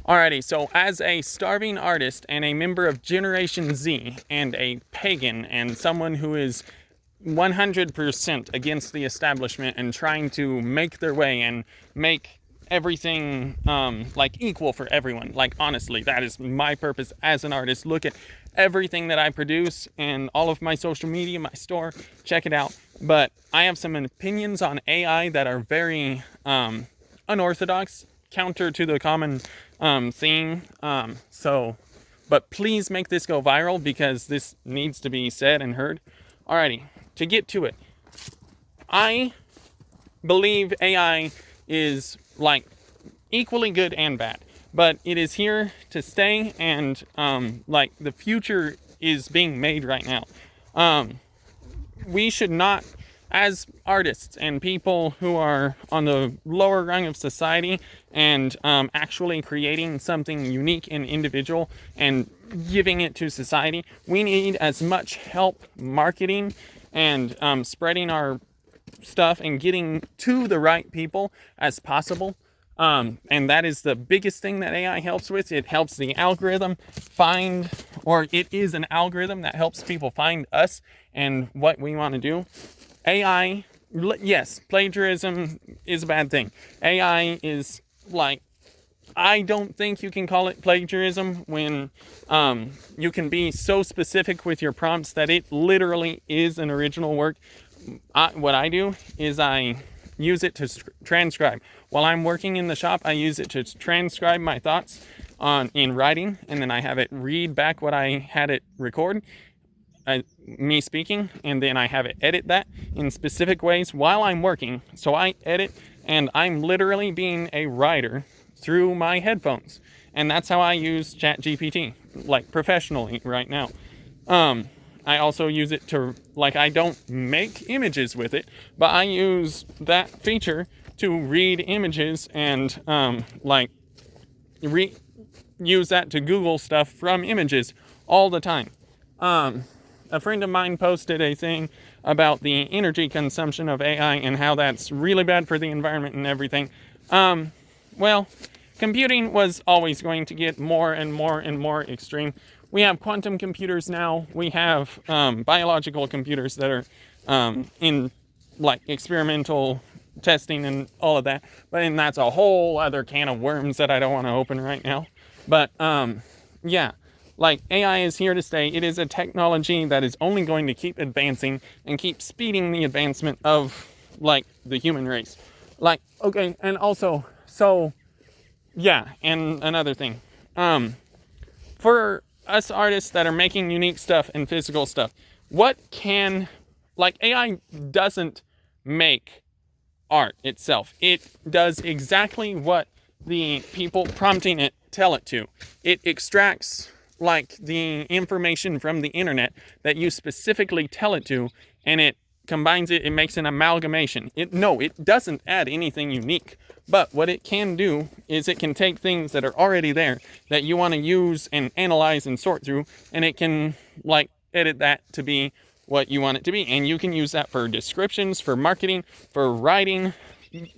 Alrighty, so as a starving artist and a member of Generation Z and a pagan and someone who is 100% against the establishment and trying to make their way and make everything like equal for everyone. Like honestly, that is my purpose as an artist. Look at everything that I produce and all of my social media, my store, check it out. But I have some opinions on AI that are very unorthodox, counter to the common theme. But please make this go viral because this needs to be said and heard. Alrighty, to get to it, I believe AI is like equally good and bad, but it is here to stay, and like the future is being made right now. We should not, as artists and people who are on the lower rung of society and actually creating something unique and individual and giving it to society, we need as much help marketing and spreading our stuff and getting to the right people as possible. And that is the biggest thing that AI helps with. It helps the algorithm find, or it is an algorithm that helps people find us and what we want to do. AI, yes, plagiarism is a bad thing. AI is like, I don't think you can call it plagiarism when you can be so specific with your prompts that it literally is an original work. What I do is I use it to transcribe. While I'm working in the shop, I use it to transcribe my thoughts in writing, and then I have it read back what I had it record, me speaking, and then I have it edit that in specific ways while I'm working. So I edit, and I'm literally being a writer through my headphones. And that's how I use ChatGPT, like professionally right now. I also use it to, like, I don't make images with it, but I use that feature to read images and use that to Google stuff from images all the time. A friend of mine posted a thing about the energy consumption of AI and how that's really bad for the environment and everything. Well, computing was always going to get more and more and more extreme. We have quantum computers now. We have biological computers that are in like experimental testing and all of that. And that's a whole other can of worms that I don't want to open right now. But yeah, like AI is here to stay. It is a technology that is only going to keep advancing and keep speeding the advancement of like the human race. Like, okay, and also, so yeah, and another thing. For us artists that are making unique stuff and physical stuff, what can, like, AI doesn't make art itself. It does exactly what the people prompting it tell it to. It extracts like the information from the internet that you specifically tell it to, and it combines it, it makes an amalgamation. It doesn't add anything unique. But what it can do is it can take things that are already there that you want to use and analyze and sort through, and it can like edit that to be what you want it to be. And you can use that for descriptions, for marketing, for writing.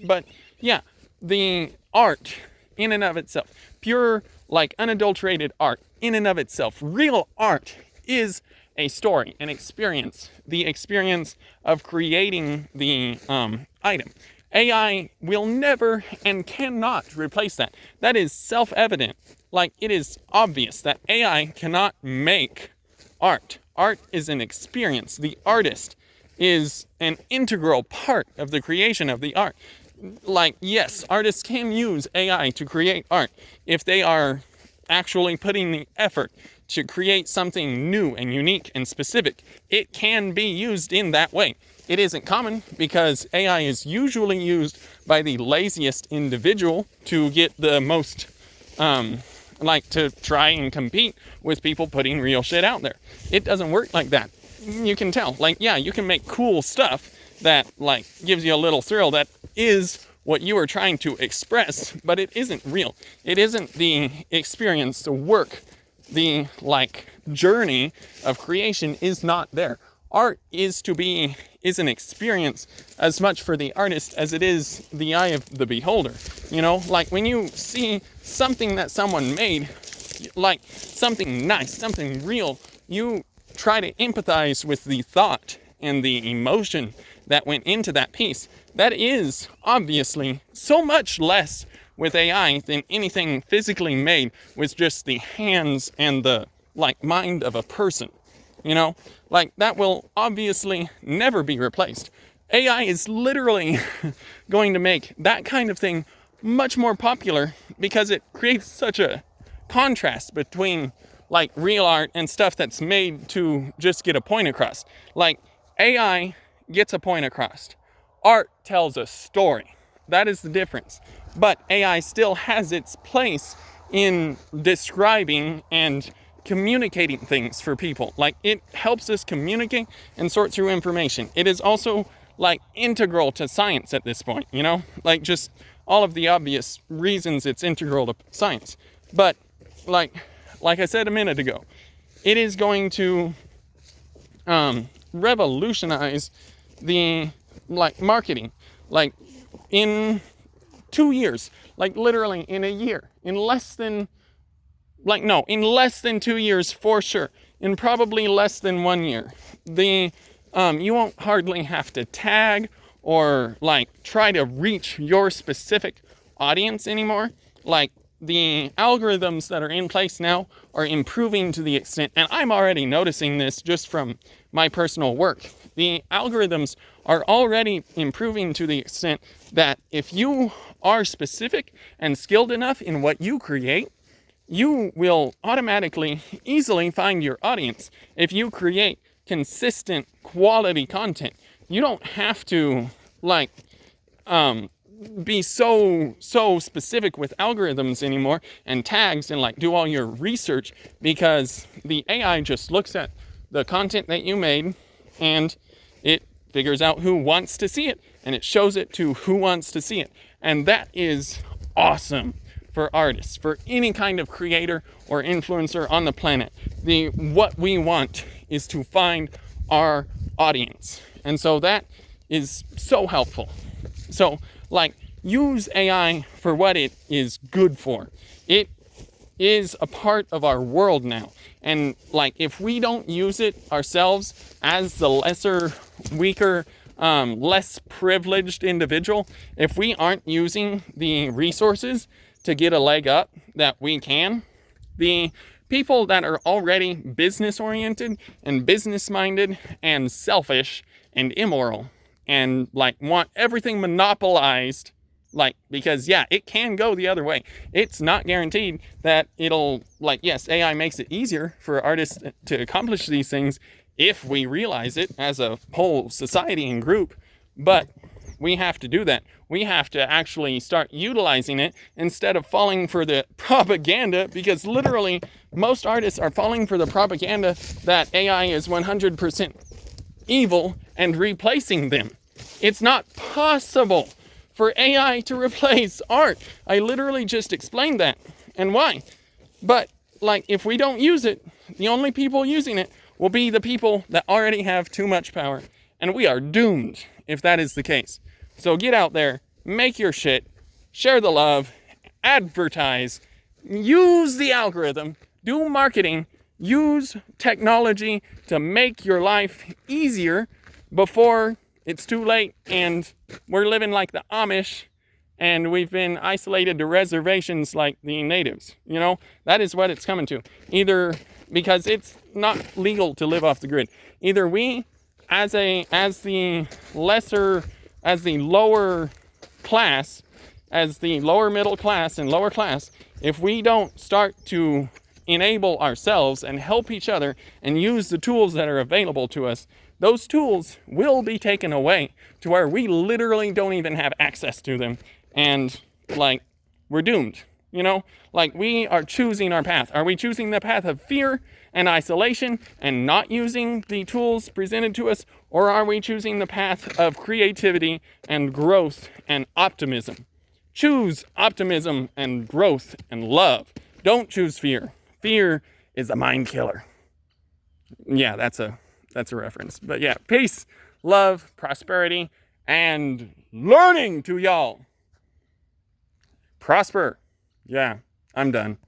But yeah, the art in and of itself, pure, like unadulterated art in and of itself, real art is a story, an experience, the experience of creating the item. AI will never and cannot replace that. That is self-evident. Like, it is obvious that AI cannot make art. Art is an experience. The artist is an integral part of the creation of the art. Like, yes, artists can use AI to create art if they are actually putting the effort to create something new and unique and specific. It can be used in that way. It isn't common because AI is usually used by the laziest individual to get the most, to try and compete with people putting real shit out there. It doesn't work like that. You can tell. Like, yeah, you can make cool stuff that, like, gives you a little thrill that is what you are trying to express, but it isn't real. It isn't the experience, the work, the, like, journey of creation is not there. art is an experience as much for the artist as it is the eye of the beholder. Like when you see something that someone made, like something nice, something real, you try to empathize with the thought and the emotion that went into that piece. That is obviously so much less with AI than anything physically made with just the hands and the mind of a person. Like that will obviously never be replaced. AI is literally going to make that kind of thing much more popular because it creates such a contrast between real art and stuff that's made to just get a point across. Like AI gets a point across. Art tells a story. That is the difference. But AI still has its place in describing and communicating things for people. Like it helps us communicate and sort through information. It is also integral to science at this point, like just all of the obvious reasons it's integral to science. But like I said a minute ago, it is going to revolutionize the marketing. In 2 years, literally in a year, in less than 2 years for sure, in probably less than 1 year, you won't hardly have to tag or try to reach your specific audience anymore. The algorithms that are in place now are improving to the extent, and I'm already noticing this just from my personal work. The algorithms are already improving to the extent that if you are specific and skilled enough in what you create, you will automatically easily find your audience. If you create consistent quality content, you don't have to be so specific with algorithms anymore and tags and do all your research, because the AI just looks at the content that you made and it figures out who wants to see it and it shows it to who wants to see it. And that is awesome for artists, for any kind of creator or influencer on the planet. What we want is to find our audience. And so that is so helpful. So use AI for what it is good for. It is a part of our world now. And if we don't use it ourselves as the lesser, weaker, less privileged individual, if we aren't using the resources to get a leg up that we can, the people that are already business oriented and business minded and selfish and immoral and want everything monopolized, because it can go the other way. It's not guaranteed that it'll yes, AI makes it easier for artists to accomplish these things if we realize it as a whole society and group, but we have to do that. We have to actually start utilizing it instead of falling for the propaganda, because literally most artists are falling for the propaganda that AI is 100% evil and replacing them. It's not possible for AI to replace art. I literally just explained that and why. But if we don't use it, the only people using it will be the people that already have too much power. And we are doomed if that is the case. So get out there, make your shit, share the love, advertise, use the algorithm, do marketing, use technology to make your life easier before it's too late and we're living like the Amish and we've been isolated to reservations like the natives. That is what it's coming to. Either because it's not legal to live off the grid. Either we, as the lower class, as the lower middle class and lower class, if we don't start to enable ourselves and help each other and use the tools that are available to us, those tools will be taken away to where we literally don't even have access to them. And we're doomed, we are choosing our path. Are we choosing the path of fear and isolation and not using the tools presented to us? Or are we choosing the path of creativity and growth and optimism? Choose optimism and growth and love. Don't choose fear. Fear is a mind killer. Yeah, that's a That's a reference. But yeah, peace, love, prosperity, and learning to y'all. Prosper. Yeah, I'm done.